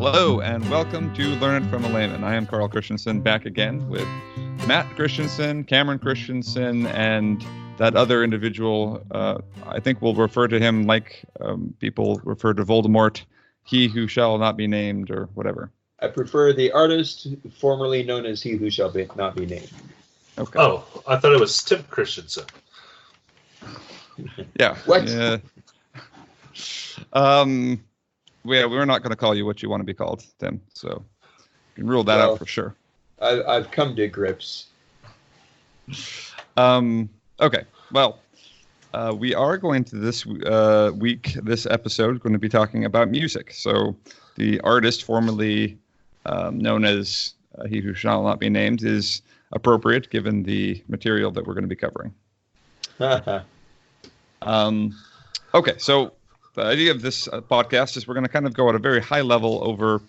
Hello and welcome to Learn It from a Layman. I am Carl Christensen, back again with Matt Christensen, Cameron Christensen, and that other individual. I think we'll refer to him like people refer to Voldemort, he who shall not be named, or whatever. I prefer the artist formerly known as he who shall not be named. Okay. Oh, I thought it was Tim Christensen. Yeah. What? Yeah. We're not going to call you what you want to be called, Tim. So you can rule that out for sure. I've come to grips. Okay. Well, we are going to this episode, going to be talking about music. So the artist formerly known as he who shall not be named is appropriate given the material that we're going to be covering. Okay. So the idea of this podcast is we're going to kind of go at a very high level over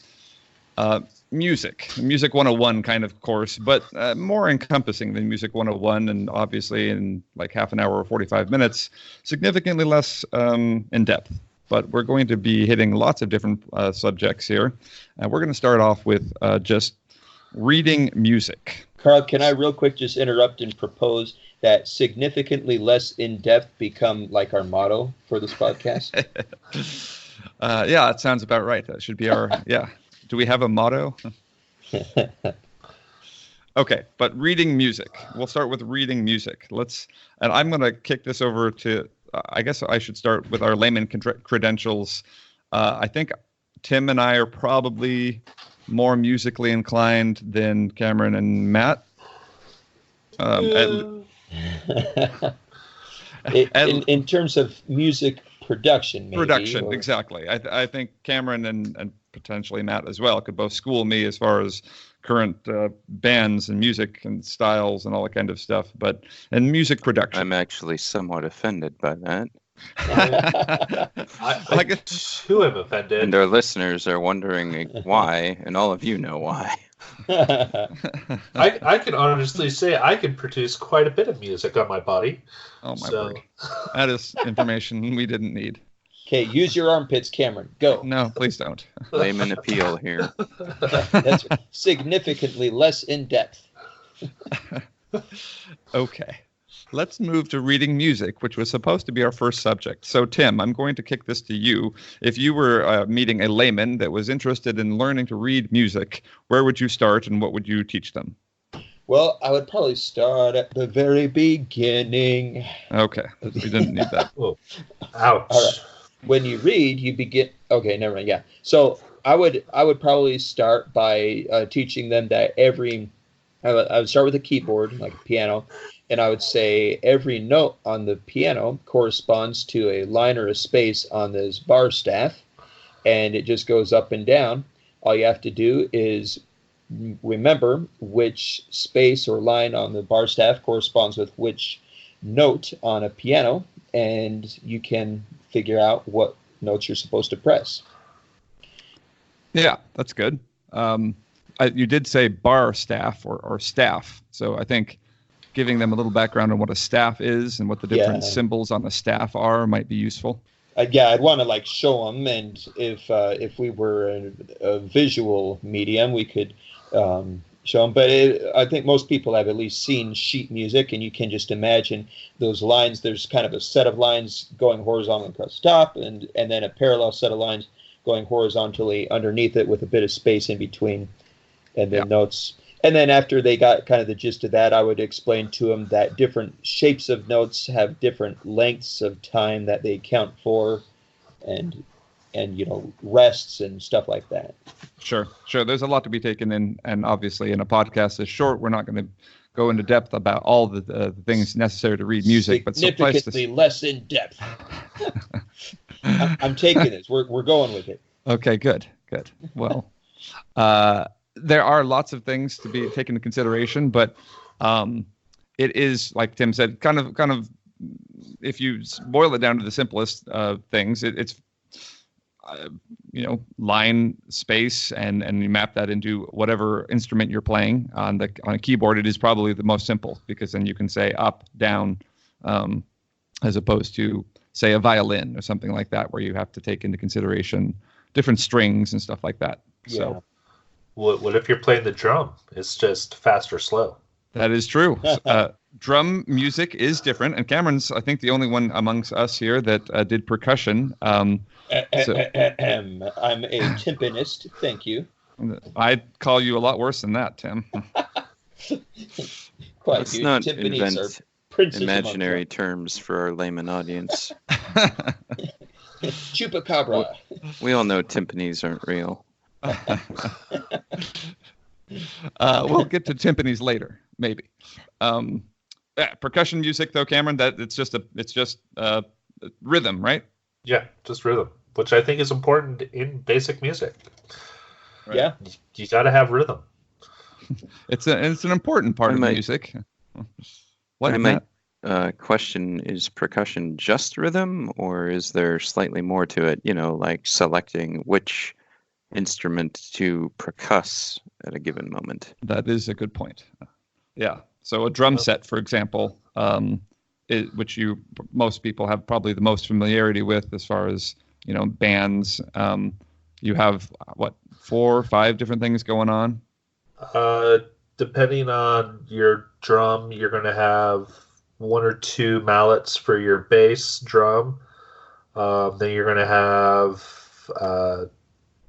music 101 kind of course, but more encompassing than Music 101, and obviously in like half an hour or 45 minutes, significantly less in depth. But we're going to be hitting lots of different subjects here. We're going to start off with just reading music. Carl, can I real quick just interrupt and propose that significantly less in-depth become like our motto for this podcast? Yeah, that sounds about right. That should be our, yeah. Do we have a motto? Okay, but reading music. We'll start with reading music. And I'm going to kick this over to, I guess I should start with our layman credentials. I think Tim and I are probably more musically inclined than Cameron and Matt. In terms of music production, maybe. Exactly. I think Cameron and potentially Matt as well could both school me as far as current bands and music and styles and all that kind of stuff. But in music production, I'm actually somewhat offended by that. I too am offended. And our listeners are wondering why, and all of you know why. I can honestly say I can produce quite a bit of music on my body. Oh my word. That is information we didn't need. Okay, use your armpits, Cameron. Go. No, please don't. Layman appeal here. That's significantly less in depth. Okay. Let's move to reading music, which was supposed to be our first subject. So, Tim, I'm going to kick this to you. If you were meeting a layman that was interested in learning to read music, where would you start and what would you teach them? Well, I would probably start at the very beginning. Okay, we didn't need that. Oh, ouch. All right. When you read, you begin. Okay, never mind. Yeah. So I would probably start by teaching them that I would start with a keyboard, like a piano, and I would say every note on the piano corresponds to a line or a space on this bar staff, and it just goes up and down. All you have to do is remember which space or line on the bar staff corresponds with which note on a piano, and you can figure out what notes you're supposed to press. Yeah, that's good. You did say bar staff or staff, so I think giving them a little background on what a staff is and what the different symbols on the staff are might be useful. I'd want to show them, and if we were a visual medium, we could show them. But I think most people have at least seen sheet music, and you can just imagine those lines. There's kind of a set of lines going horizontally across the top, and then a parallel set of lines going horizontally underneath it with a bit of space in between, and then notes. And then after they got kind of the gist of that, I would explain to them that different shapes of notes have different lengths of time that they count for, and rests and stuff like that. Sure. There's a lot to be taken in, and obviously in a podcast this short, we're not going to go into depth about all the things necessary to read music, but significantly less in depth. I'm taking this. We're going with it. Okay, good. Well, there are lots of things to be taken into consideration, but it is, like Tim said, kind of if you boil it down to the simplest things, it's line, space, and you map that into whatever instrument you're playing on a keyboard. It is probably the most simple because then you can say up, down, as opposed to say a violin or something like that, where you have to take into consideration different strings and stuff like that. Yeah. So What if you're playing the drum? It's just fast or slow. that is true. Drum music is different, and Cameron's, I think, the only one amongst us here that did percussion. I'm a timpanist. Thank you. I'd call you a lot worse than that, Tim. Quite. Let's Dude. not Timpanis invent are princes imaginary terms for our layman audience. Chupacabra. We all know timpanis aren't real. We'll get to timpanis later, maybe. Percussion music, though, Cameron, that it's just rhythm, right? Yeah, just rhythm, which I think is important in basic music. Right. Yeah. You got to have rhythm. It's an important part of music. What I Matt? might question, is percussion just rhythm, or is there slightly more to it? Like selecting which instrument to percuss at a given moment. That is a good point. Yeah. So a drum set, for example, which most people have probably the most familiarity with as far as, bands. You have, 4 or 5 different things going on? Depending on your drum, you're going to have 1 or 2 mallets for your bass drum. Then you're going to have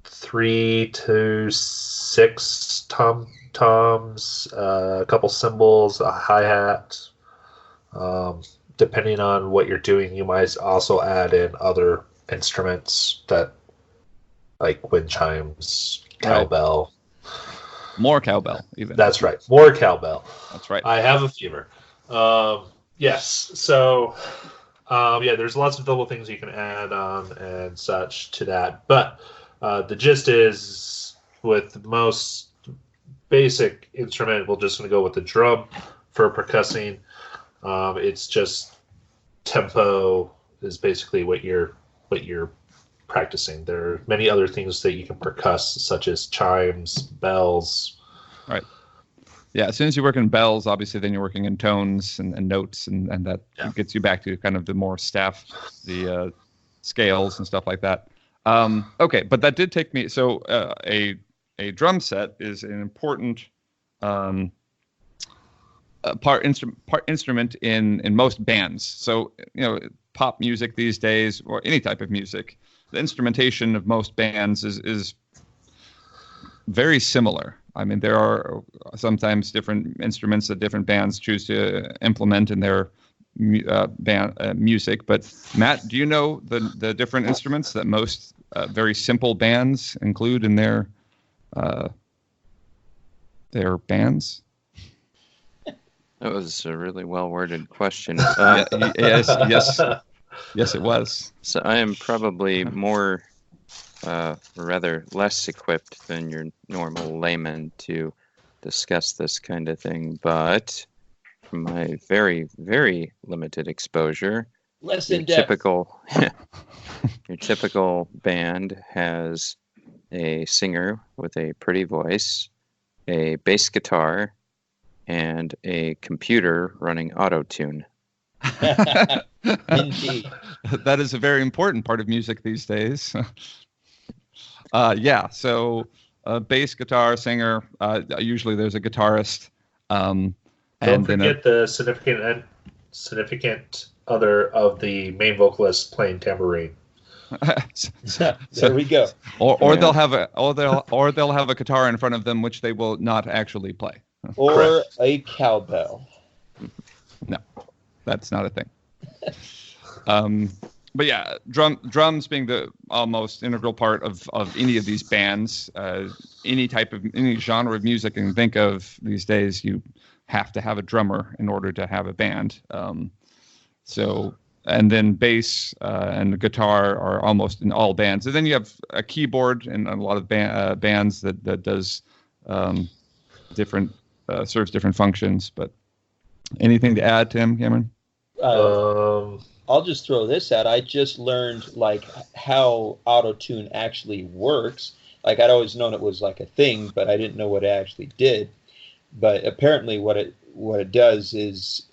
3 to 6 toms, a couple cymbals, a hi-hat. Depending on what you're doing, you might also add in other instruments like wind chimes, cowbell. More cowbell, even. That's right. More cowbell. That's right. I have a fever. Yes. So, there's lots of little things you can add on and such to that. But the gist is, with most basic instrument, we're just going to go with the drum for percussing. It's just tempo is basically what you're practicing. There are many other things that you can percuss, such as chimes, bells. Right. Yeah, as soon as you work in bells, obviously, then you're working in tones and notes, and that gets you back to kind of the more the scales and stuff like that. Okay, but that did take me. So a drum set is an important part instrument in most bands. So pop music these days, or any type of music, the instrumentation of most bands is very similar. I mean, there are sometimes different instruments that different bands choose to implement in their music. But Matt, do you know the different instruments that most very simple bands include in their bands? That was a really well-worded question. Yes, it was. So I am probably more, or rather less equipped than your normal layman to discuss this kind of thing, but from my very, very limited exposure, Less your in depth. typical band has a singer with a pretty voice, a bass guitar, and a computer running auto-tune. Indeed. That is a very important part of music these days. So bass guitar, singer, usually there's a guitarist. Don't forget the significant other of the main vocalist playing tambourine. There we go. Or they'll have a guitar in front of them which they will not actually play. Or Correct. a cowbell. No, that's not a thing. But yeah, drums being the almost integral part of any of these bands, any genre of music you can think of these days, you have to have a drummer in order to have a band. And then bass and guitar are almost in all bands. And then you have a keyboard in a lot of bands that does different serves different functions. But anything to add, Tim, Cameron? I'll just throw this out. I just learned how auto-tune actually works. I'd always known it was a thing, but I didn't know what it actually did. But apparently what it does is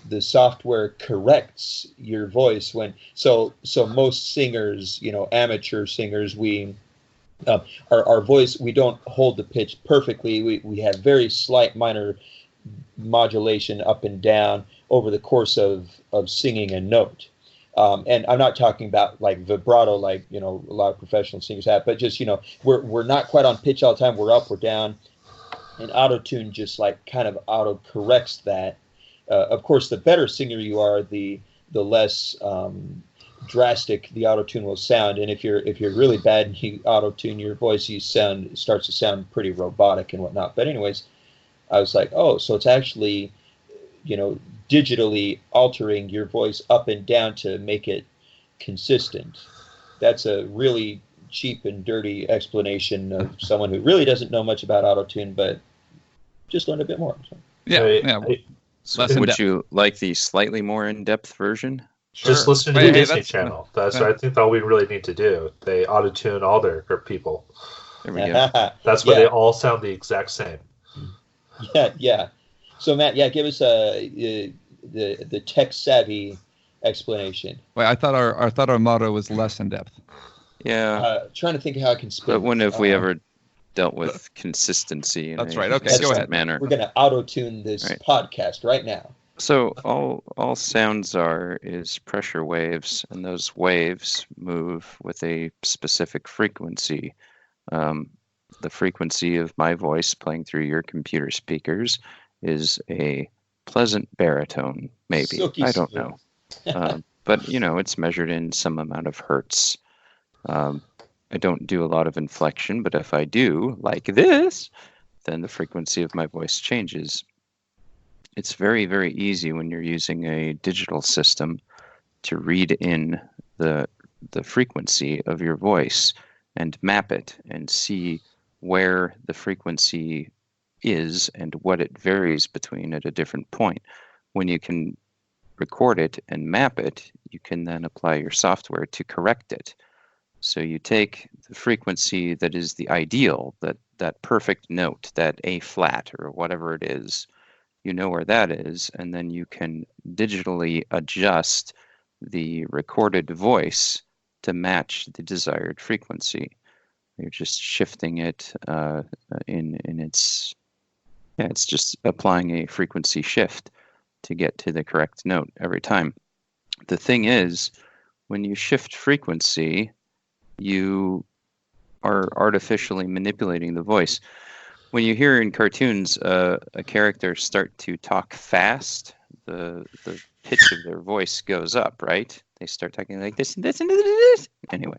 the software corrects your voice so most singers, amateur singers, we Our voice, we don't hold the pitch perfectly. We have very slight minor modulation up and down over the course of singing a note. And I'm not talking about like vibrato, like, a lot of professional singers have, but just, we're not quite on pitch all the time. We're up, we're down. And auto-tune just like kind of auto-corrects that. Of course, the better singer you are, the less drastic the auto-tune will sound. And if you're really bad and you auto-tune your voice, it starts to sound pretty robotic and whatnot. But anyways, I was like, oh, so it's actually, digitally altering your voice up and down to make it consistent. That's a really cheap and dirty explanation of someone who really doesn't know much about auto-tune, but just learned a bit more. So. Would you like the slightly more in-depth version? Just listen to the Disney Channel. That's what I think all we really need to do. They auto-tune all their group people. There we go. That's why they all sound the exact same. Yeah. So Matt, give us the tech-savvy explanation. Wait, I thought our motto was less in depth. Yeah. Trying to think of how I can split. But when have we ever dealt with consistency? That's right. Okay, go ahead. Manner. We're going to auto-tune this podcast right now. So all sounds is pressure waves, and those waves move with a specific frequency. The frequency of my voice playing through your computer speakers is a pleasant baritone, maybe. Silky I don't smooth. know. But, it's measured in some amount of hertz. I don't do a lot of inflection, but if I do, like this, then the frequency of my voice changes. It's very, very easy when you're using a digital system to read in the frequency of your voice and map it and see where the frequency is and what it varies between at a different point. When you can record it and map it, you can then apply your software to correct it. So you take the frequency that is the ideal, that perfect note, that A flat or whatever it is, you know where that is, and then you can digitally adjust the recorded voice to match the desired frequency. You're just shifting it in its, it's just applying a frequency shift to get to the correct note every time. The thing is, when you shift frequency, you are artificially manipulating the voice. When you hear in cartoons a character start to talk fast, the pitch of their voice goes up, right? They start talking like this and this and this. Anyway,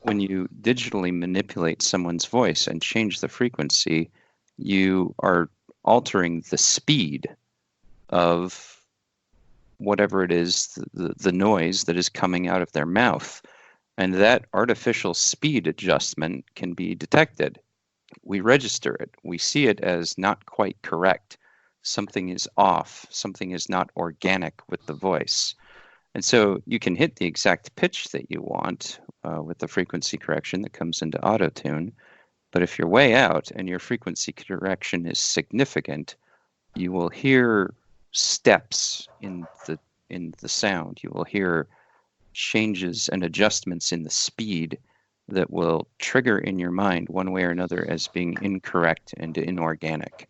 when you digitally manipulate someone's voice and change the frequency, you are altering the speed of whatever it is, the noise that is coming out of their mouth. And that artificial speed adjustment can be detected. We register it. We see it as not quite correct. Something is off. Something is not organic with the voice. And so you can hit the exact pitch that you want with the frequency correction that comes into auto-tune. But if you're way out and your frequency correction is significant, you will hear steps in the sound. You will hear changes and adjustments in the speed that will trigger in your mind one way or another as being incorrect and inorganic.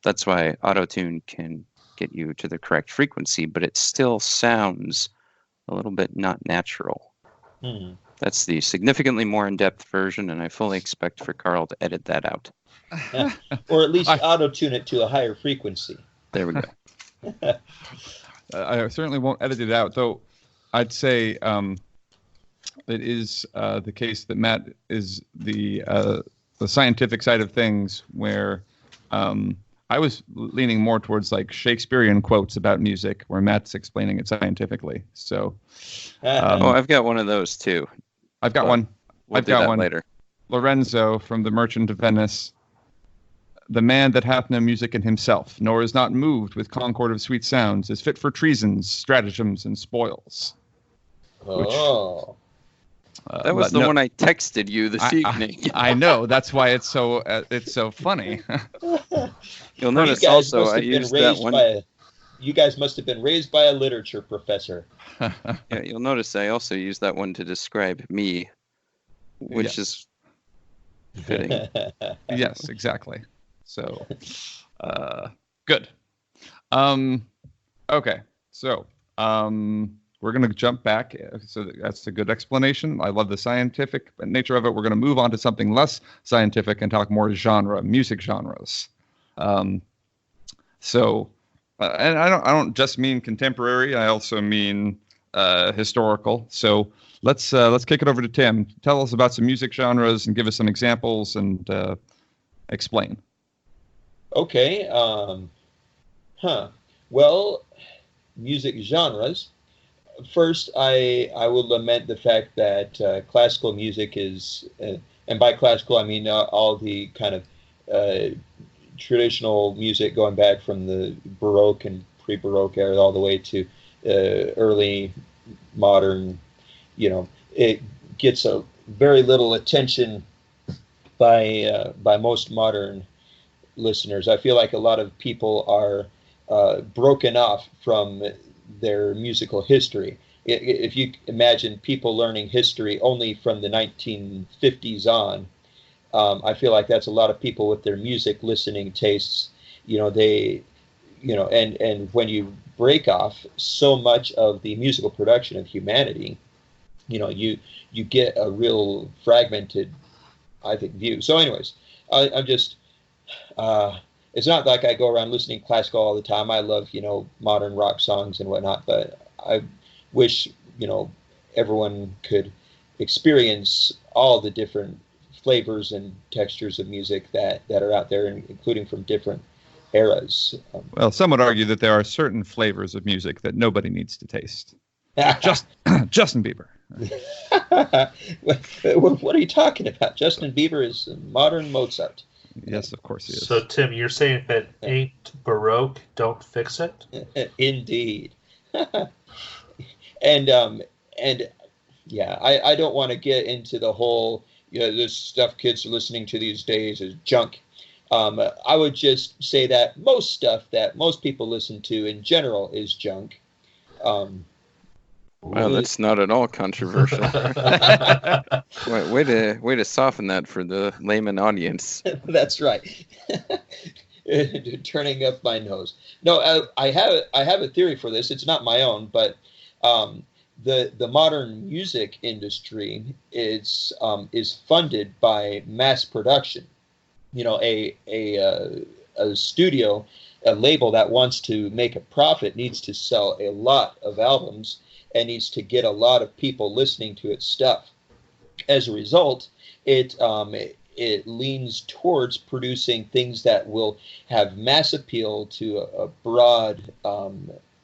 That's why auto-tune can get you to the correct frequency, but it still sounds a little bit not natural. That's the significantly more in-depth version, and I fully expect for Carl to edit that out. Or at least auto-tune it to a higher frequency. There we go. I certainly won't edit it out, though. I'd say it is the case that Matt is the scientific side of things, where I was leaning more towards like Shakespearean quotes about music, where Matt's explaining it scientifically. So, I've got one of those too. I've got one. We'll I've do got that one later. Lorenzo from The Merchant of Venice. The man that hath no music in himself, nor is not moved with concord of sweet sounds, is fit for treasons, stratagems, and spoils. Oh. That was the one I texted you this evening. I know. That's why it's so funny. You'll notice also I used that one. You guys must have been raised by a literature professor. Yeah, you'll notice I also used that one to describe me which is fitting. Yes, exactly. So, good. Okay, so we're going to jump back. So that's a good explanation. I love the scientific nature of it. We're going to move on to something less scientific and talk more music genres. So, and I don't just mean contemporary. I also mean historical. So let's kick it over to Tim. Tell us about some music genres and give us some examples and explain. Okay. Well, music genres. First, I will lament the fact that classical music is, and by classical I mean all the kind of traditional music going back from the Baroque and pre-Baroque era all the way to early modern. It gets a very little attention by most modern listeners. I feel like a lot of people are broken off from their musical history. If you imagine people learning history only from the 1950s on, I feel like that's a lot of people with their music listening tastes. And when you break off so much of the musical production of humanity, you get a real fragmented, I think, view. So, anyways, I'm just. It's not like I go around listening to classical all the time. I love, modern rock songs and whatnot, but I wish, everyone could experience all the different flavors and textures of music that are out there, including from different eras. Well, some would argue that there are certain flavors of music that nobody needs to taste. Justin Bieber. What are you talking about? Justin Bieber is modern Mozart. Yes, of course he is. So, Tim, you're saying if it ain't Baroque, don't fix it? Indeed. and yeah, I don't want to get into the whole, this stuff kids are listening to these days is junk. I would just say that most stuff that most people listen to in general is junk. Well, that's not at all controversial. way to soften that for the layman audience. That's right. Turning up my nose. No, I have a theory for this. It's not my own, but the modern music industry is funded by mass production. A studio, a label that wants to make a profit needs to sell a lot of albums and needs to get a lot of people listening to its stuff. As a result, it leans towards producing things that will have mass appeal to a broad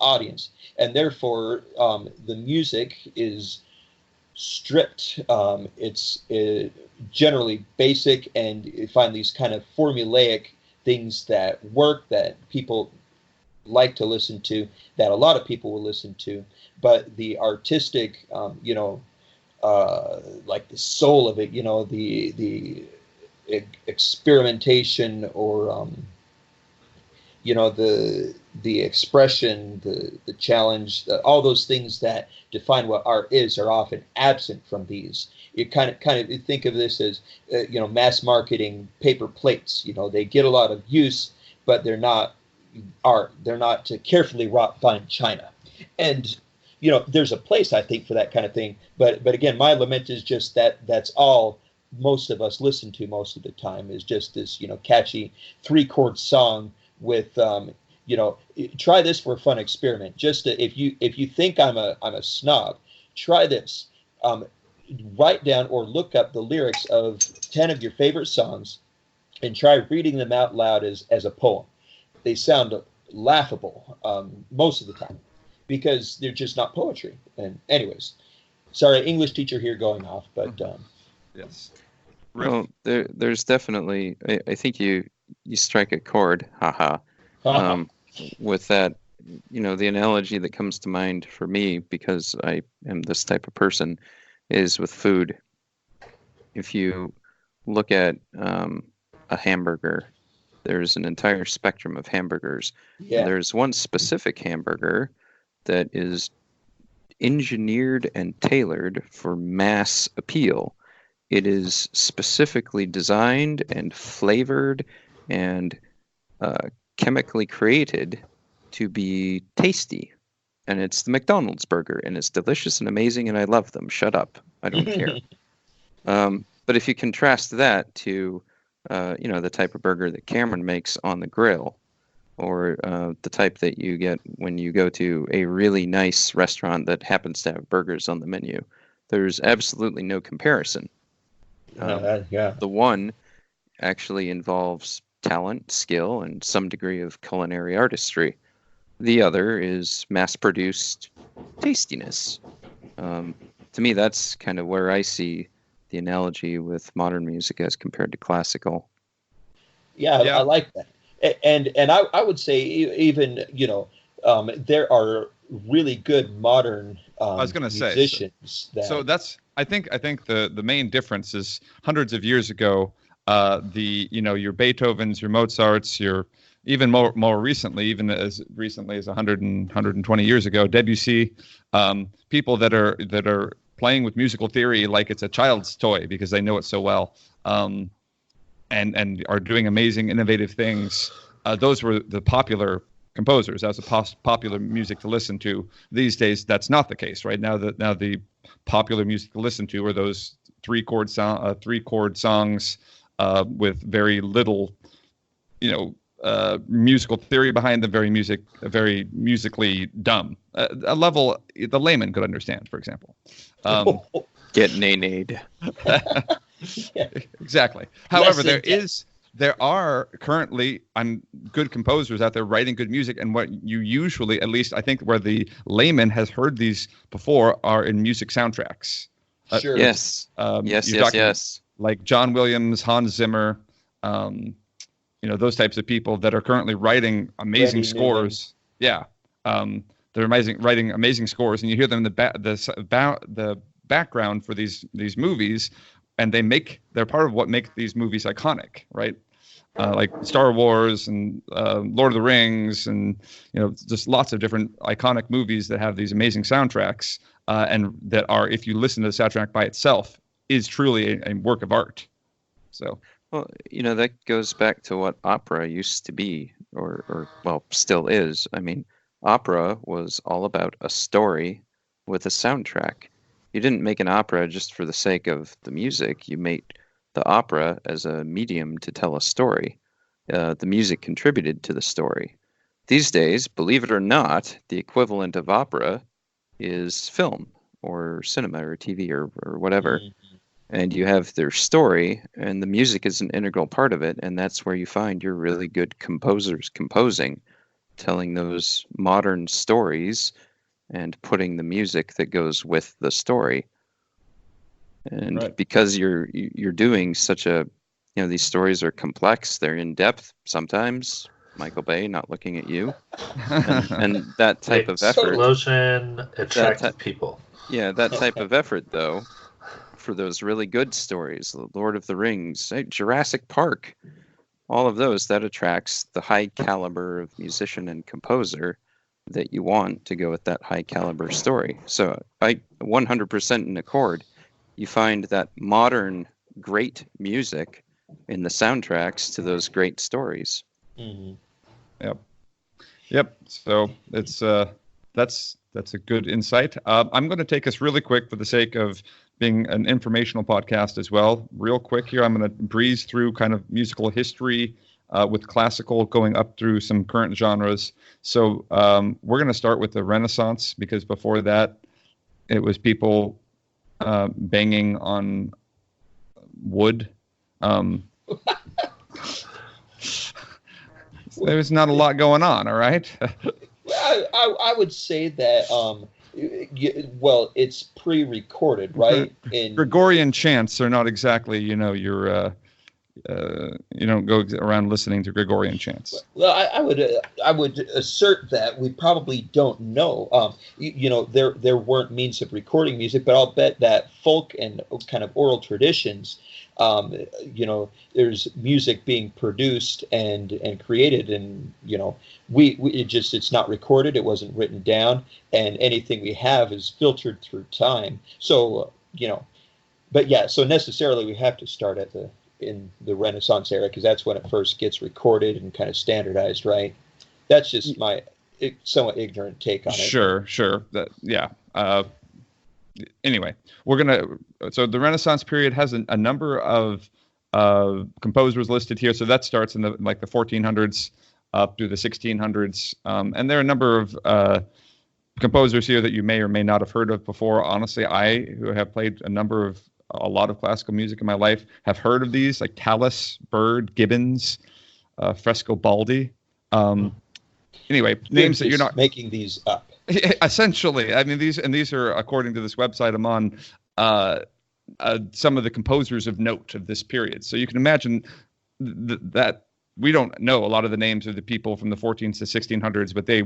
audience, and therefore the music is stripped. It's generally basic, and you find these kind of formulaic things that work, that people like to listen to, that a lot of people will listen to, but the artistic, like the soul of it, the experimentation or, the expression, the challenge, all those things that define what art is are often absent from these. You kind of think of this as, mass marketing paper plates. They get a lot of use, but they're not art. They're not carefully wrought fine china. And, there's a place, I think, for that kind of thing. But again, my lament is just that's all most of us listen to most of the time is just this, catchy 3-chord song with, try this for a fun experiment. Just if you think I'm a snob, try this. Write down or look up the lyrics of 10 of your favorite songs and try reading them out loud as a poem. They sound laughable most of the time because they're just not poetry. And anyways, sorry, English teacher here going off, but yes. Well, there's definitely, I think you strike a chord, haha, with that. The analogy that comes to mind for me, because I am this type of person, is with food. If you look at a hamburger, there's an entire spectrum of hamburgers. Yeah. There's one specific hamburger that is engineered and tailored for mass appeal. it is specifically designed and flavored and chemically created to be tasty. And it's the McDonald's burger, and it's delicious and amazing, and I love them. Shut up. I don't care. But if you contrast that to, the type of burger that Cameron makes on the grill, or the type that you get when you go to a really nice restaurant that happens to have burgers on the menu, there's absolutely no comparison. The one actually involves talent, skill, and some degree of culinary artistry. The other is mass-produced tastiness. To me, that's kind of where I see the analogy with modern music as compared to classical. Yeah. I like that. And I would say even, there are really good modern I was going to say musicians. So that's I think the main difference is hundreds of years ago, your Beethovens, your Mozarts, your even more recently, even as recently as 120 years ago, Debussy, people that are playing with musical theory like it's a child's toy because they know it so well, and are doing amazing, innovative things. Those were the popular composers. That was popular music to listen to. These days, that's not the case. Right now, the popular music to listen to are those three-chord songs with very little, musical theory behind them. Very musically dumb. A level the layman could understand, for example. Get nay-nayed. Exactly. However, there are currently good composers out there writing good music, and what you usually, at least I think where the layman has heard these before, are in music soundtracks. Sure. Yes. Yes. Like John Williams, Hans Zimmer, those types of people that are currently writing amazing scores. Yeah. They're writing amazing scores, and you hear them in the background for these movies. And they're part of what makes these movies iconic, right? Like Star Wars and Lord of the Rings, and just lots of different iconic movies that have these amazing soundtracks, and that are, if you listen to the soundtrack by itself, is truly a work of art. So, well, that goes back to what opera used to be, or still is. I mean, opera was all about a story with a soundtrack. You didn't make an opera just for the sake of the music. You made the opera as a medium to tell a story. The music contributed to the story. These days, believe it or not, the equivalent of opera is film or cinema or TV or whatever. Mm-hmm. And you have their story, and the music is an integral part of it. And that's where you find your really good composers composing, telling those modern stories and putting the music that goes with the story. And right. Because you're doing such these stories are complex, they're in depth sometimes. Michael Bay, not looking at you, and that type of effort. Lotion attracts people. Yeah, that type of effort, though, for those really good stories, The Lord of the Rings, Jurassic Park, all of those, that attracts the high caliber of musician and composer that you want to go with that high caliber story. So I 100% in accord. You find that modern great music in the soundtracks to those great stories. Mm-hmm. Yep. So it's that's a good insight. I'm going to take us really quick for the sake of being an informational podcast as well. Real quick here, I'm going to breeze through kind of musical history with classical going up through some current genres. So we're going to start with the Renaissance, because before that, it was people banging on wood. There's not a lot going on, all right? I would say that, it's pre-recorded, right? Gregorian chants are not exactly, you don't go around listening to Gregorian chants. Well, I would assert that we probably don't know. There weren't means of recording music, but I'll bet that folk and kind of oral traditions, there's music being produced and created, and it's not recorded, it wasn't written down, and anything we have is filtered through time. So But yeah, so necessarily we have to start at in the Renaissance era, because that's when it first gets recorded and kind of standardized, right? That's just my somewhat ignorant take on it. Sure. Anyway, so the Renaissance period has a number of composers listed here. So that starts in the 1400s up through the 1600s. And there are a number of composers here that you may or may not have heard of before. Honestly, who have played a lot of classical music in my life, have heard of these, like Tallis, Bird, Gibbons, Frescobaldi. Anyway, names that you're not making these up. Essentially, I mean, these are, according to this website I'm on, some of the composers of note of this period. So you can imagine that we don't know a lot of the names of the people from the 1400s to 1600s, but they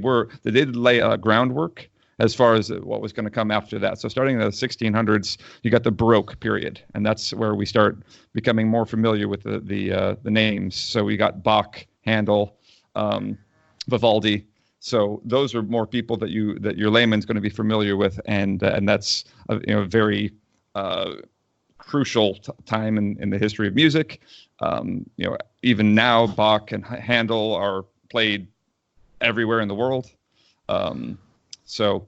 did lay a groundwork as far as what was going to come after that. So starting in the 1600s, you got the Baroque period, and that's where we start becoming more familiar with the names. So we got Bach, Handel, Vivaldi. So those are more people that your layman's going to be familiar with, and that's a very crucial time in the history of music. Even now, Bach and Handel are played everywhere in the world. So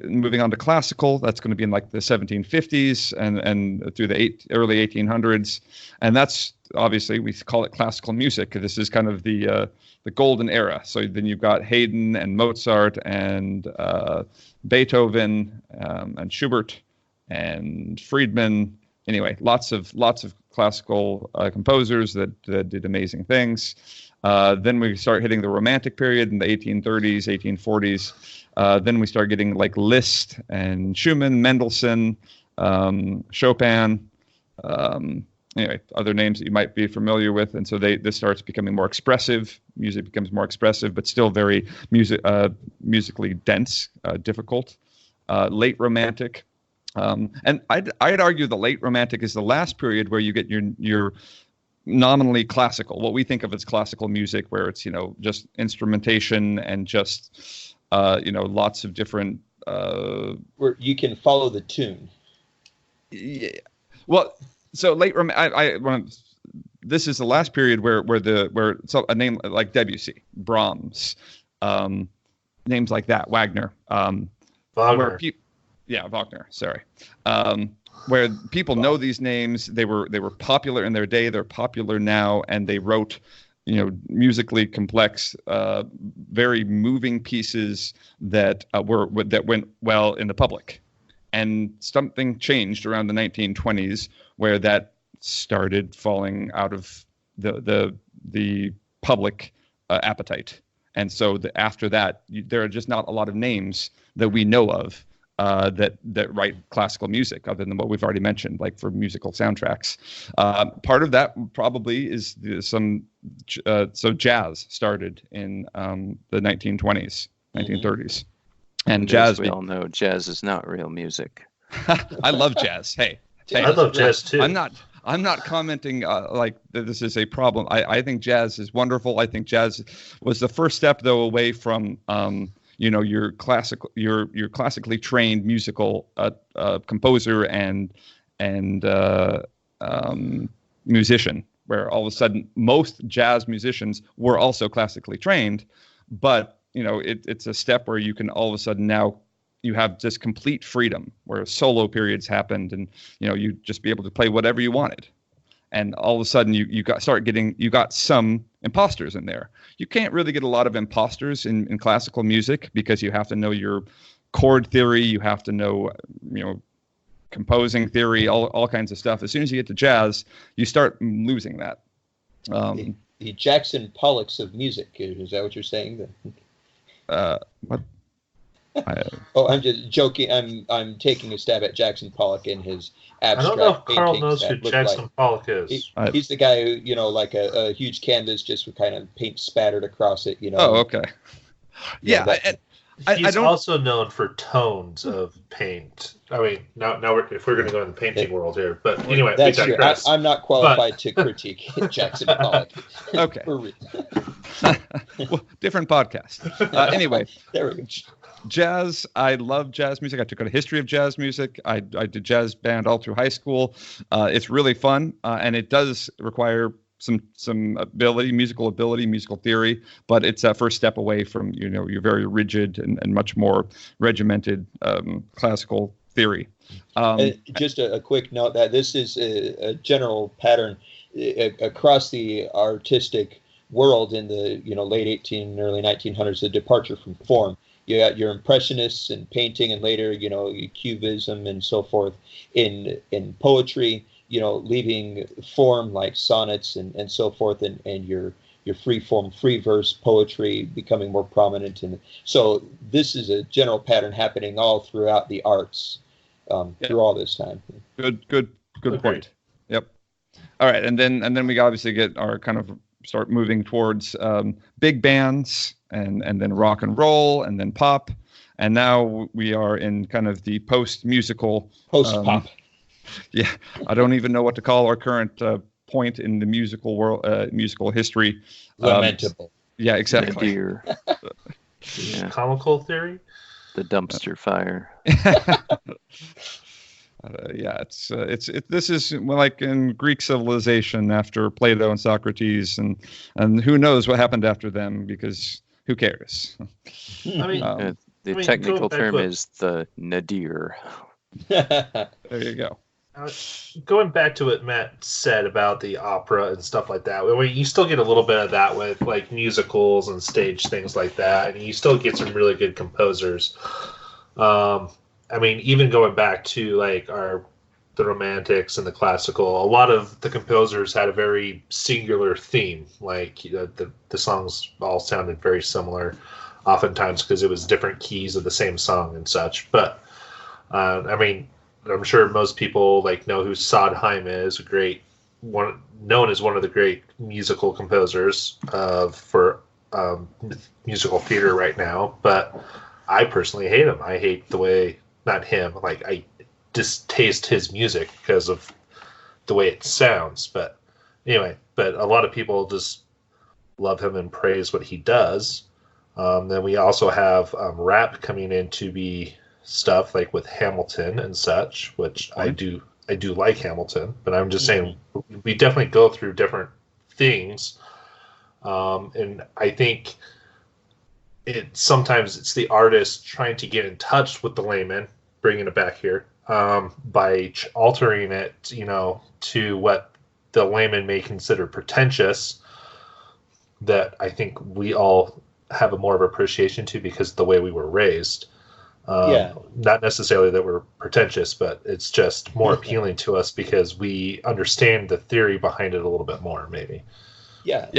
moving on to classical, that's going to be in like the 1750s and through the early 1800s, and that's obviously, we call it classical music. This is kind of the golden era. So then you've got Haydn and Mozart and Beethoven and Schubert and Friedman. Anyway, lots of classical composers that did amazing things. Then we start hitting the Romantic period in the 1830s, 1840s. Then we start getting like Liszt and Schumann, Mendelssohn, Chopin. Anyway, other names that you might be familiar with, and so this starts becoming more expressive. Music becomes more expressive, but still very musically dense, difficult. Late Romantic, and I'd argue the Late Romantic is the last period where you get your nominally classical, what we think of as classical music, where it's just instrumentation and just lots of different where you can follow the tune. Yeah, well. So late this is the last period where a name like Debussy, Brahms, names like that, Wagner, Wagner. Wagner. Sorry, where people know these names. They were popular in their day. They're popular now, and they wrote musically complex, very moving pieces that went well in the public. And something changed around the 1920s where that started falling out of the public appetite. And so after that, there are just not a lot of names that we know of that write classical music, other than what we've already mentioned, like for musical soundtracks. Part of that probably is so jazz started in the 1920s, 1930s. And jazz, we all know jazz is not real music. I love jazz. Hey, I love jazz too. I'm not commenting like that this is a problem. I think jazz is wonderful. I think jazz was the first step, though, away from your classically trained musical composer and musician, where all of a sudden most jazz musicians were also classically trained, but it's a step where you can all of a sudden now you have just complete freedom, where solo periods happened, and you just be able to play whatever you wanted, and all of a sudden you got some imposters in there. You can't really get a lot of imposters in classical music because you have to know your chord theory, you have to know composing theory, all kinds of stuff. As soon as you get to jazz, you start losing that. The Jackson Pollocks of music, is that what you're saying? What? I'm just joking. I'm taking a stab at Jackson Pollock in his abstract. I don't know if Carl paintings knows who Jackson Pollock is. He's the guy who, like a huge canvas just with kind of paint spattered across it. Oh, okay. Yeah, He's also known for tones of paint. I mean, now if we're going to go in the painting world here, but anyway, that's true. I'm not qualified to critique Jackson Pollock. Okay. Well, different podcast. Anyway, there we go. Jazz. I love jazz music. I took a history of jazz music. I did jazz band all through high school. It's really fun, and it does require some ability, musical theory, but it's that first step away from your very rigid and much more regimented classical theory. Just a quick note that this is a general pattern across the artistic world in the late early 1900s. The departure from form. You got your impressionists in painting, and later cubism and so forth in poetry. Leaving form like sonnets and so forth, and your free form, free verse poetry becoming more prominent. And so this is a general pattern happening all throughout the arts through all this time. Good point. Yep. All right, and then we obviously get our kind of start moving towards big bands and then rock and roll and then pop, and now we are in kind of the post pop. Yeah, I don't even know what to call our current point in the musical world, musical history. Lamentable. Yeah, exactly. Yeah. Comical theory. The dumpster fire. This is like in Greek civilization after Plato and Socrates, and who knows what happened after them, because who cares? I mean, the technical term is the nadir. There you go. Going back to what Matt said about the opera and stuff like that, I mean, you still get a little bit of that with like musicals and stage things like that, and you still get some really good composers. I mean, even going back to like the Romantics and the classical, a lot of the composers had a very singular theme. Like the songs all sounded very similar, oftentimes because it was different keys of the same song and such. But I mean, I'm sure most people know who Sondheim is, known as one of the great musical composers for musical theater right now. But I personally hate him. I hate the way, not him, I distaste his music because of the way it sounds. But anyway, but a lot of people just love him and praise what he does. Then we also have rap coming in to be stuff like with Hamilton and such, which I do like Hamilton, but I'm just saying we definitely go through different things, and I think sometimes it's the artist trying to get in touch with the layman, bringing it back here, by altering it to what the layman may consider pretentious, that I think we all have a more of appreciation to because of the way we were raised. Not necessarily that we're pretentious, but it's just more appealing to us because we understand the theory behind it a little bit more, maybe. Yeah.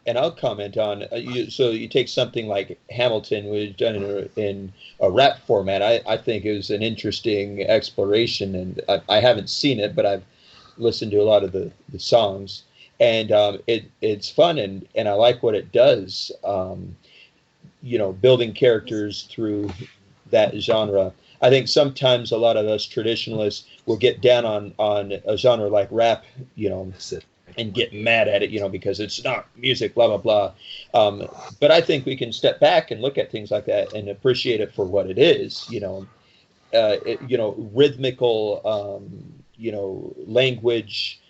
And I'll comment on so you take something like Hamilton, was done in a rap format. I think it was an interesting exploration, and I haven't seen it, but I've listened to a lot of the songs, and it's fun, and I like what it does. Building characters through that genre. I think sometimes a lot of us traditionalists will get down on a genre like rap, and get mad at it, because it's not music, blah, blah, blah. But I think we can step back and look at things like that and appreciate it for what it is, rhythmical, language,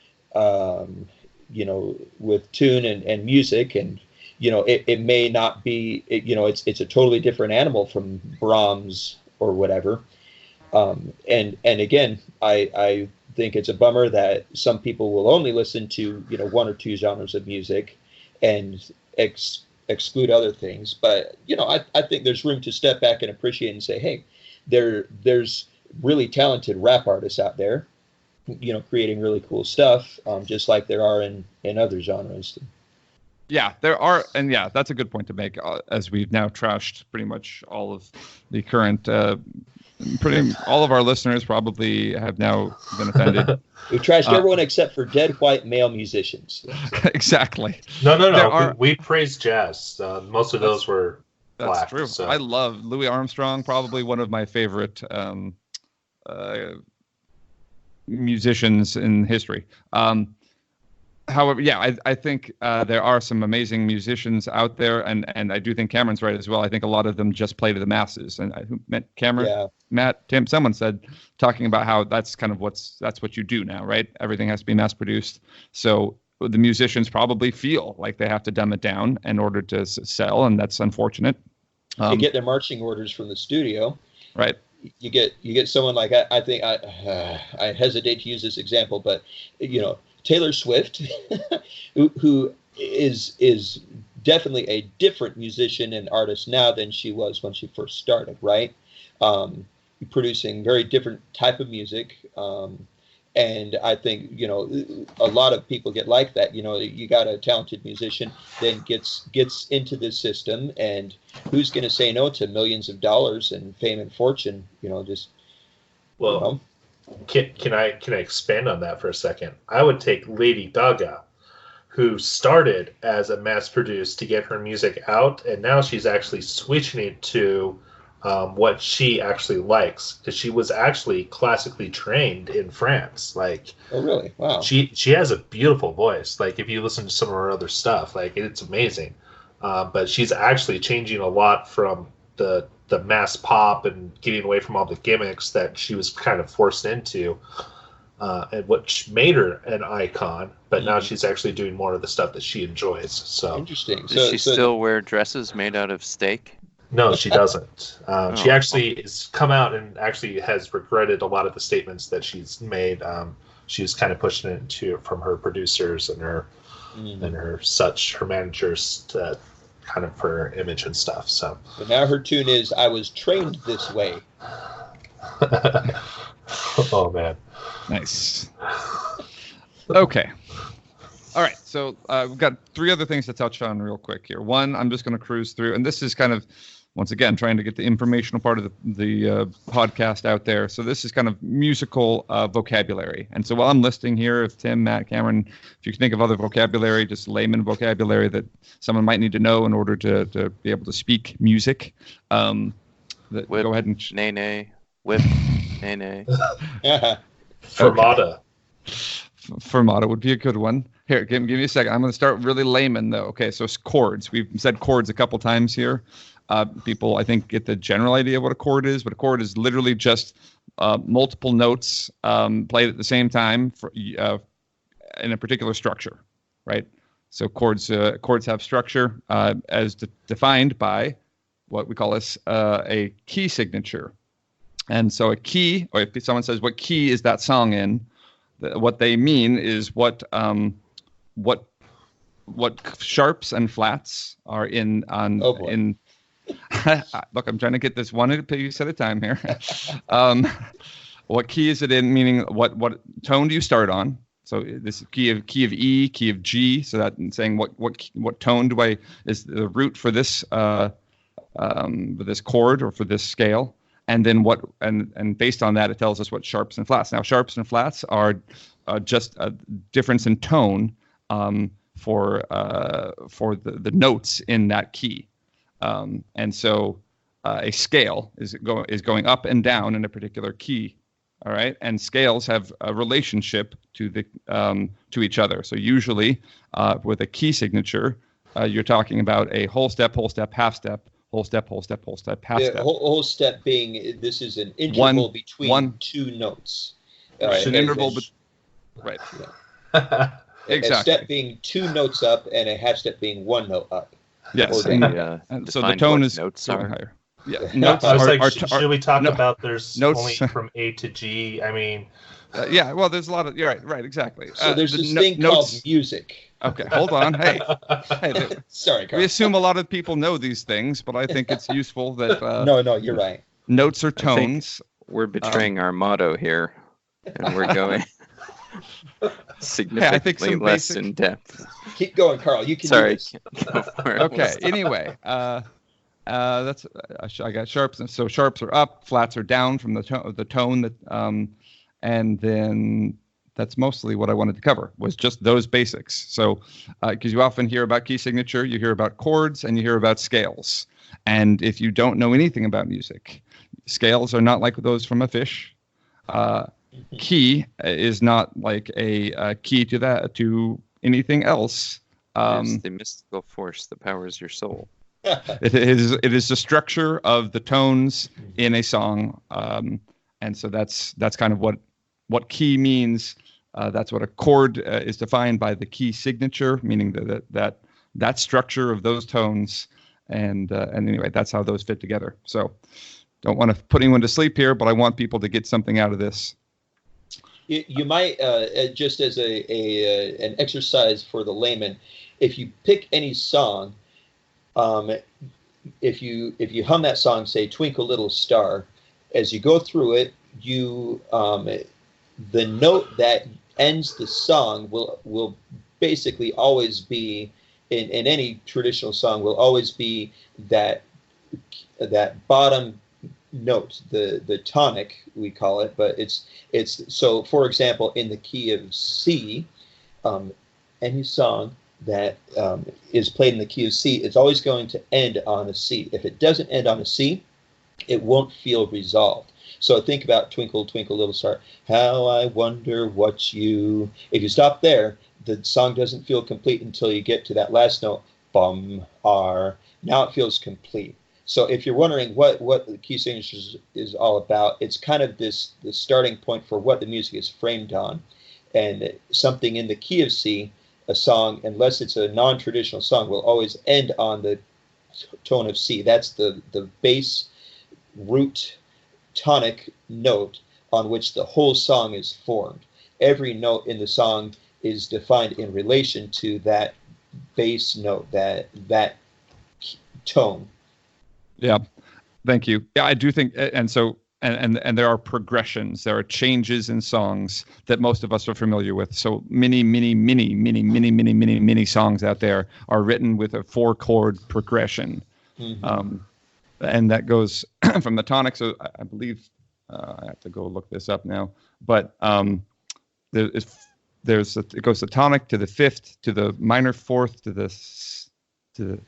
with tune and music, and it may not be, it's a totally different animal from Brahms or whatever. And again, I think it's a bummer that some people will only listen to, one or two genres of music and exclude other things. But, I think there's room to step back and appreciate and say, hey, there's really talented rap artists out there, creating really cool stuff, just like there are in other genres. Yeah, there are, and yeah, that's a good point to make. As we've now trashed pretty much all of the current, all of our listeners probably have now been offended. We trashed everyone except for dead white male musicians. Exactly. No. We praised jazz. Most of those were That's black. true. So. I love Louis Armstrong, probably one of my favorite musicians in history. However, yeah, I think there are some amazing musicians out there, and I do think Cameron's right as well. I think a lot of them just play to the masses. And who meant Cameron? Yeah. Matt, Tim, someone said, talking about how that's kind of that's what you do now, right? Everything has to be mass produced. So the musicians probably feel like they have to dumb it down in order to sell, and that's unfortunate. You get their marching orders from the studio. Right. You get someone like I think I hesitate to use this example, but Taylor Swift, who is definitely a different musician and artist now than she was when she first started, right? Producing very different type of music. And I think, a lot of people get like that. You got a talented musician, then gets into this system, and who's going to say no to millions of dollars and fame and fortune? Can I expand on that for a second? I would take Lady Gaga, who started as a mass produced to get her music out, and now she's actually switching it to what she actually likes, because she was actually classically trained in France. Like, oh really? Wow. She has a beautiful voice. Like, if you listen to some of her other stuff, like, it's amazing. But she's actually changing a lot from the mass pop and getting away from all the gimmicks that she was kind of forced into, and what made her an icon. But now she's actually doing more of the stuff that she enjoys. So interesting. Does she still wear dresses made out of steak? No, she doesn't. She actually has come out and actually has regretted a lot of the statements that she's made. She's kind of pushing it from her producers and her her managers to kind of her image and stuff. So, but now her tune is "I was trained this way." Oh man, nice. Okay. All right, so we've got three other things to touch on real quick here. One, I'm just going to cruise through, and this is kind of, once again, trying to get the informational part of the podcast out there. So this is kind of musical vocabulary. And so while I'm listing here, if Tim, Matt, Cameron, if you can think of other vocabulary, just layman vocabulary that someone might need to know in order to be able to speak music, whip, go ahead and... nay, whip, nay. Fermata. Fermata would be a good one. Here, give me a second. I'm going to start really layman, though. Okay, so chords. We've said chords a couple times here. People, I think, get the general idea of what a chord is, but a chord is literally just multiple notes played at the same time in a particular structure, right? So chords have structure as defined by what we call a key signature. And so a key, or if someone says, what key is that song in? What they mean is what sharps and flats are in on in. Look, I'm trying to get this one piece at a time here. What key is it in? Meaning, what tone do you start on? So this key of E, key of G. So that saying what tone is the root for this chord or for this scale. And then and based on that, it tells us what sharps and flats. Now, sharps and flats are just a difference in tone for the notes in that key. And so a scale is going up and down in a particular key. All right, and scales have a relationship to each other. So usually, with a key signature, you're talking about a whole step, half step. Whole step, half step. Whole step being, this is an interval between two notes. Right, an interval. Right. Yeah. Exactly. A step being two notes up and a half step being one note up. Yes. And so the tone is notes going are higher. Yeah. Notes I was like, are, should we talk about there's notes only from A to G? I mean, yeah. Well, there's a lot of. You're right. Exactly. So there's this thing called music. Okay, hold on. Hey, sorry, Carl. We assume a lot of people know these things, but I think it's useful that. No, you're right. Notes are tones. We're betraying our motto here, and we're going significantly less in depth. Keep going, Carl. You can do this. Okay. Anyway, that's I got sharps. So sharps are up, flats are down from the tone that, and then that's mostly what I wanted to cover, was just those basics. So, because you often hear about key signature, you hear about chords, and you hear about scales. And if you don't know anything about music, scales are not like those from a fish. Key is not like a key to anything else. It's the mystical force that powers your soul. It is the structure of the tones in a song, and so that's kind of what key means. That's what a chord is defined by the key signature, meaning that structure of those tones, and anyway, that's how those fit together. So, don't want to put anyone to sleep here, but I want people to get something out of this. You might just as an exercise for the layman, if you pick any song, if you hum that song, say "Twinkle Little Star," as you go through it, the note that ends the song will basically always be in any traditional song will always be that bottom note, the tonic we call it, but it's so. For example, in the key of C, any song that is played in the key of C, it's always going to end on a C. If it doesn't end on a C, it won't feel resolved. So think about "Twinkle, Twinkle, Little Star." How I wonder what you. If you stop there, the song doesn't feel complete until you get to that last note. Bum, R. Now it feels complete. So if you're wondering what the key signature is all about, it's kind of the starting point for what the music is framed on. And something in the key of C, a song, unless it's a non-traditional song, will always end on the tone of C. That's the bass root tonic note on which the whole song is formed. Every note in the song is defined in relation to that bass note, that tone. Yeah, thank you. Yeah, I do think, and so and there are progressions, there are changes in songs that most of us are familiar with. So many songs out there are written with a 4-chord progression, and that goes from the tonic. So I believe I have to go look this up now, but it goes the tonic to the fifth to the minor fourth to the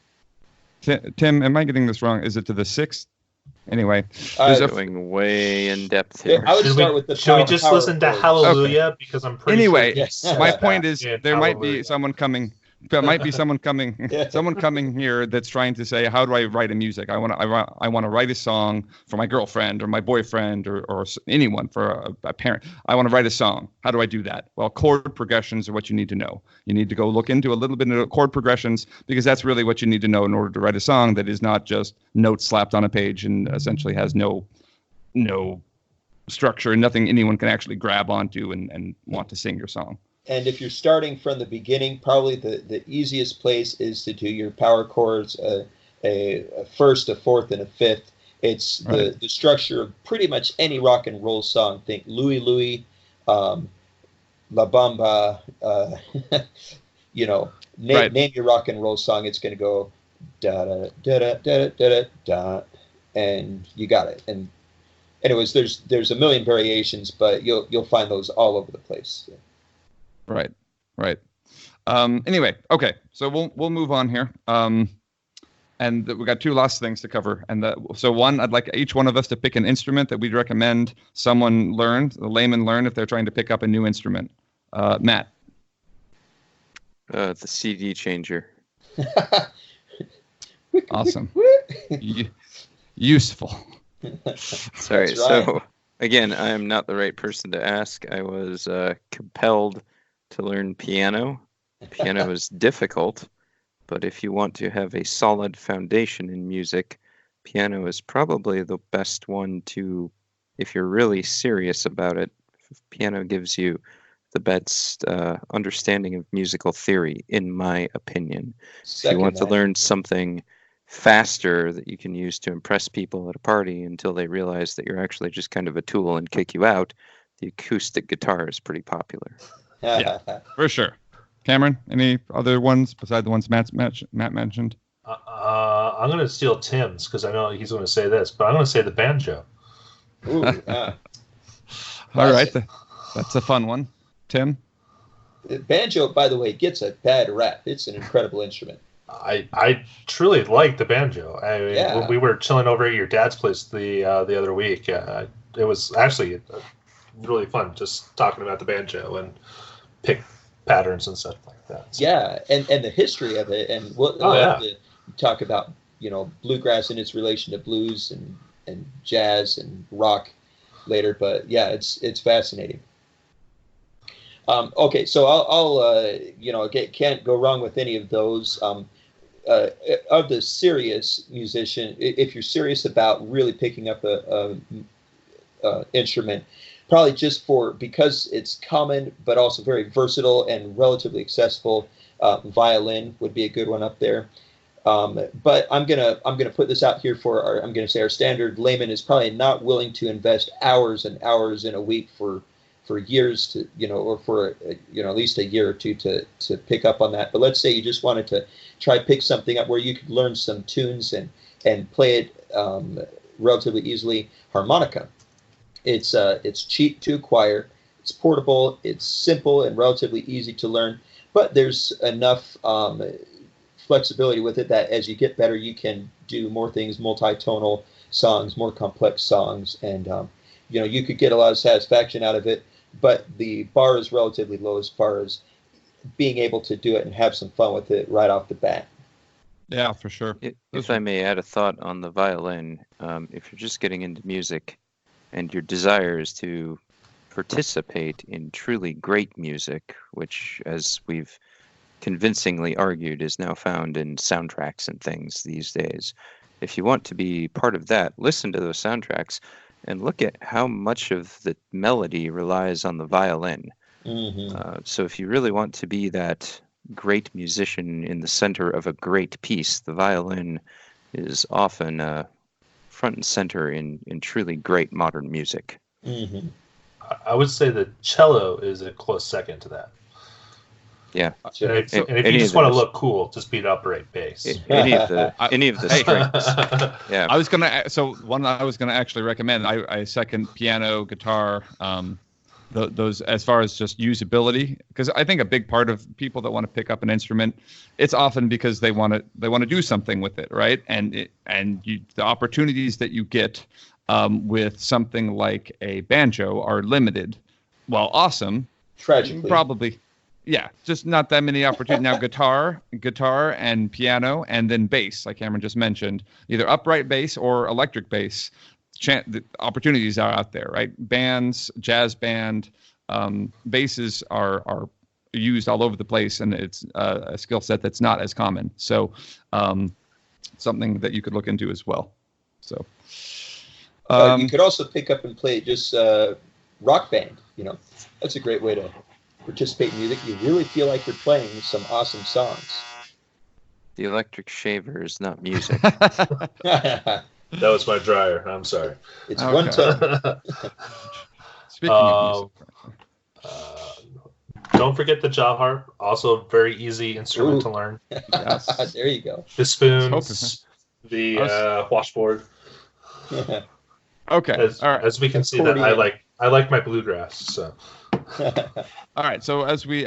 Tim, am I getting this wrong? Is it to the sixth? Anyway, going way in depth here. I would start with the. Should we just listen to Hallelujah? Okay. Because I'm pretty. Anyway, sure yes. My point is there might be Hallelujah. someone coming. There might be someone coming here that's trying to say, how do I write a music? I want to write a song for my girlfriend or my boyfriend or anyone, for a parent. I want to write a song. How do I do that? Well, chord progressions are what you need to know. You need to go look into a little bit of chord progressions, because that's really what you need to know in order to write a song that is not just notes slapped on a page and essentially has no structure and nothing anyone can actually grab onto and want to sing your song. And if you're starting from the beginning, probably the easiest place is to do your power chords, a first, a fourth, and a fifth. It's the structure of pretty much any rock and roll song. Think Louie Louie, La Bamba, name your rock and roll song. It's going to go da da da da da da da, and you got it. And anyways, there's a million variations, but you'll find those all over the place. Right. Anyway, okay, so we'll move on here. And we got 2 last things to cover. And so one, I'd like each one of us to pick an instrument that we'd recommend the layman learn if they're trying to pick up a new instrument. Matt. The CD changer. Awesome. Useful. Sorry. That's right. So again, I am not the right person to ask. I was compelled to learn piano. Piano is difficult, but if you want to have a solid foundation in music, piano is probably the best one to, if you're really serious about it. Piano gives you the best understanding of musical theory, in my opinion. If you want to learn something faster that you can use to impress people at a party until they realize that you're actually just kind of a tool and kick you out, the acoustic guitar is pretty popular. Yeah, for sure. Cameron, any other ones besides the ones Matt mentioned? I'm going to steal Tim's because I know he's going to say this, but I'm going to say the banjo. Ooh, yeah. All right, that's a fun one. Tim? Banjo, by the way, gets a bad rap. It's an incredible instrument. I truly like the banjo. I mean, Yeah. when we were chilling over at your dad's place the other week, it was actually really fun just talking about the banjo and pick patterns and stuff like that. So. Yeah, and the history of it, and we'll have to talk about bluegrass and its relation to blues and jazz and rock later. But yeah, it's fascinating. Okay, so I'll can't go wrong with any of those. Of the serious musician, if you're serious about really picking up a instrument, probably because it's common but also very versatile and relatively accessible, violin would be a good one up there. But I'm gonna put this out here I'm gonna say our standard layman is probably not willing to invest hours and hours in a week for years to or for at least a year or two to pick up on that. But let's say you just wanted to try pick something up where you could learn some tunes and play it relatively easily. Harmonica. It's cheap to acquire. It's portable. It's simple and relatively easy to learn. But there's enough flexibility with it that as you get better, you can do more things, multi-tonal songs, more complex songs, and you could get a lot of satisfaction out of it. But the bar is relatively low as far as being able to do it and have some fun with it right off the bat. Yeah, for sure. If I may add a thought on the violin, if you're just getting into music and your desire is to participate in truly great music, which, as we've convincingly argued, is now found in soundtracks and things these days. If you want to be part of that, listen to those soundtracks and look at how much of the melody relies on the violin. Mm-hmm. So if you really want to be that great musician in the center of a great piece, the violin is often front and center in truly great modern music. Mm-hmm. I would say the cello is a close second to that. Yeah. And if you just want to look cool, just beat upright bass. Any of the strings. Yeah. I was gonna actually recommend. I second piano, guitar, those as far as just usability, because I think a big part of people that want to pick up an instrument, it's often because they want to do something with it, right? And the opportunities that you get with something like a banjo are limited. While awesome, tragically, probably. Yeah, just not that many opportunities. Now, guitar and piano, and then bass, like Cameron just mentioned, either upright bass or electric bass. The opportunities are out there, right? Bands, jazz band, basses are used all over the place, and it's a skill set that's not as common. So, something that you could look into as well. So, you could also pick up and play just rock band. That's a great way to participate in music. You really feel like you're playing some awesome songs. The electric shaver is not music. That was my dryer. I'm sorry. It's okay. One time. Speaking of music. Don't forget the jaw harp. Also a very easy instrument to learn. Yes. There you go. The spoons, the washboard. Okay. All right. As we can see, that I like my bluegrass. So. All right. So as we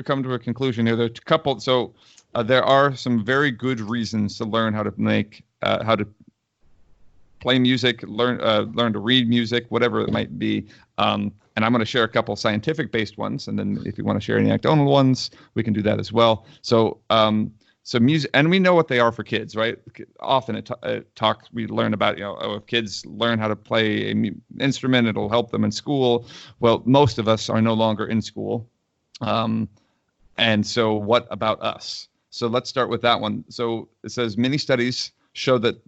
come to a conclusion here, there are a couple. So there are some very good reasons to learn how to play music, learn to read music, whatever it might be. And I'm going to share a couple scientific-based ones, and then if you want to share any anecdotal ones, we can do that as well. So music, and we know what they are for kids, right? Often we learn about, if kids learn how to play an instrument, it'll help them in school. Well, most of us are no longer in school. And so what about us? So let's start with that one. So it says many studies show that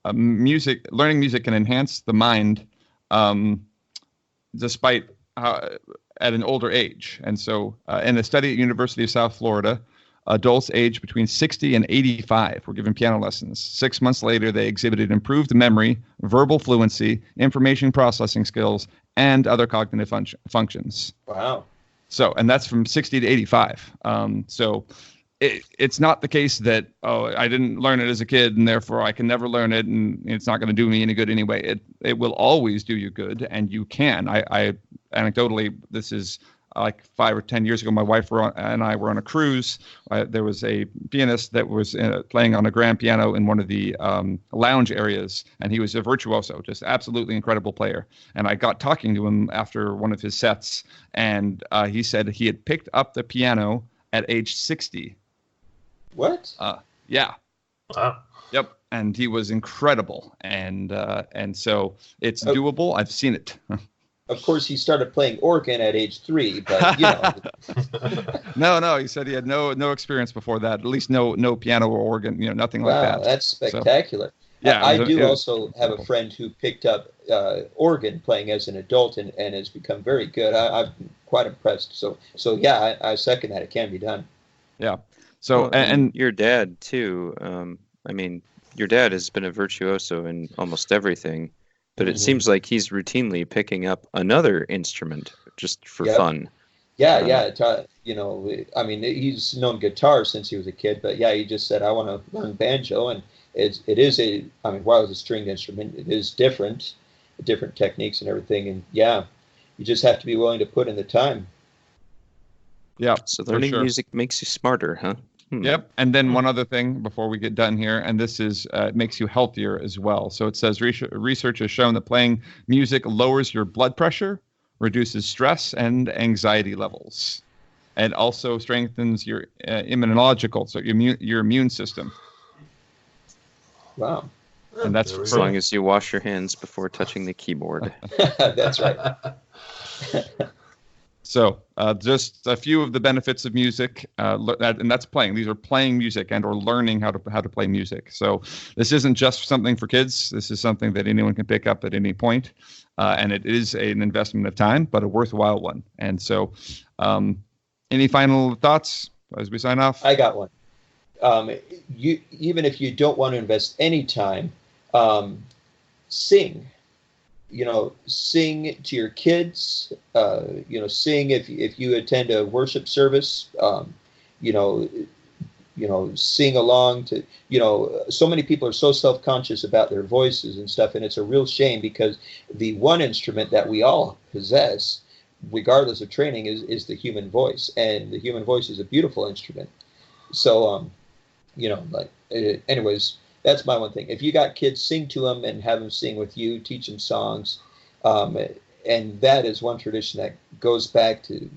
learning music can enhance the mind, despite at an older age. And so in a study at University of South Florida, adults aged between 60 and 85 were given piano lessons. 6 months later, they exhibited improved memory, verbal fluency, information processing skills, and other cognitive functions. Wow. So, and that's from 60 to 85. So it's not the case that, I didn't learn it as a kid and therefore I can never learn it and it's not going to do me any good anyway. It will always do you good, and you can. I anecdotally, this is like 5 or 10 years ago, my wife and I were on a cruise. There was a pianist that was playing on a grand piano in one of the lounge areas, and he was a virtuoso, just absolutely incredible player. And I got talking to him after one of his sets, and he said he had picked up the piano at age 60. What? Yeah. Wow. Yep. And he was incredible. And so it's doable. I've seen it. Of course, he started playing organ at age 3, but No. He said he had no experience before that. At least no piano or organ. Nothing like that. Wow, that's spectacular. So, yeah, I do also have a friend who picked up organ playing as an adult and has become very good. I'm quite impressed. So yeah, I second that. It can be done. Yeah. So and your dad too. Your dad has been a virtuoso in almost everything. But it seems like he's routinely picking up another instrument just for fun. Yeah. He's known guitar since he was a kid, but yeah, he just said, I want to learn banjo. And while it's a stringed instrument, it is different techniques and everything. And yeah, you just have to be willing to put in the time. Yeah. So learning music makes you smarter, huh? Yep. And then one other thing before we get done here, and this is it makes you healthier as well. So it says research has shown that playing music lowers your blood pressure, reduces stress and anxiety levels, and also strengthens your immunological, so your immune system. Wow. And that's as long as you wash your hands before touching the keyboard. That's right. So just a few of the benefits of music, and that's playing. These are playing music and or learning how to play music. So this isn't just something for kids. This is something that anyone can pick up at any point, and it is an investment of time, but a worthwhile one. And so, any final thoughts as we sign off? I got one. Even if you don't want to invest any time, sing. Sing to your kids, sing if you attend a worship service, sing along to, so many people are so self-conscious about their voices and stuff. And it's a real shame because the one instrument that we all possess, regardless of training, is the human voice. And the human voice is a beautiful instrument. So, anyways, that's my one thing. If you got kids, sing to them and have them sing with you, teach them songs. And that is one tradition that goes back to,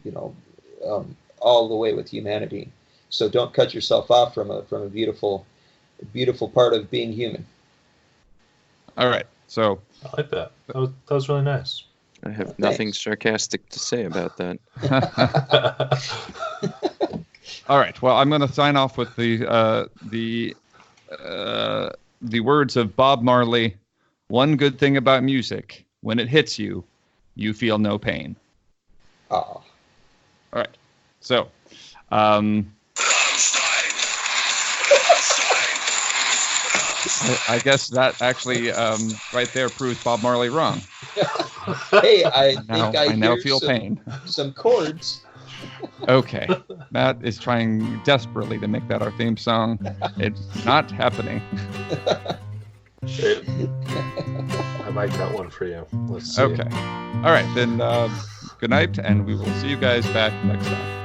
all the way with humanity. So don't cut yourself off from a beautiful part of being human. All right. So I like that. That was really nice. I have nothing sarcastic to say about that. All right. Well, I'm going to sign off with the words of Bob Marley. One good thing about music: when it hits you, you feel no pain. Oh. All right. So, I guess that actually right there proves Bob Marley wrong. Hey, I think I now hear feel pain. Some chords. Okay. Matt is trying desperately to make that our theme song. It's not happening. I might got one for you. Let's see. Okay. All right. Then good night, and we will see you guys back next time.